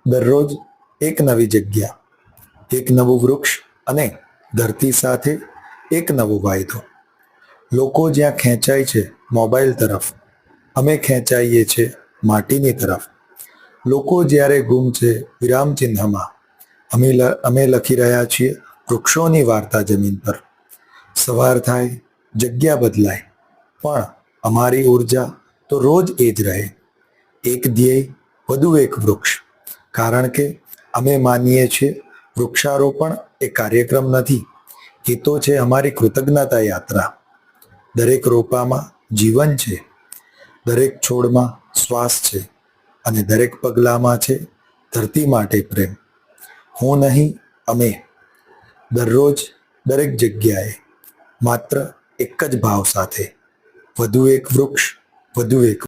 દરરોજ એક નવી જગ્યા, એક નવું વૃક્ષ અને ધરતી સાથે એક નવો વાયદો. લોકો જ્યાં ખેંચાય છે મોબાઈલ તરફ, અમે ખેંચાઈએ છીએ માટીની તરફ. લોકો જ્યારે ગુમ છે વિરામ ચિહ્નમાં, અમે લખી રહ્યા છીએ વૃક્ષોની વાર્તા જમીન પર. સવાર થાય, જગ્યા બદલાય, પણ અમારી ઉર્જા તો રોજ એ જ રહે. એક ધ્યેય, વધુ એક વૃક્ષ. કારણ કે અમે માનીએ છીએ વૃક્ષારોપણ એ કાર્યક્રમ નથી, એ તો છે અમારી કૃતજ્ઞતા યાત્રા. દરેક રોપામાં જીવન છે, દરેક છોડમાં શ્વાસ છે, અને દરેક પગલામાં છે ધરતી માટે પ્રેમ. હું નહીં, અમે. દરરોજ, દરેક જગ્યાએ, માત્ર એક જ ભાવ સાથે: વધુ એક વૃક્ષ, વધુ એક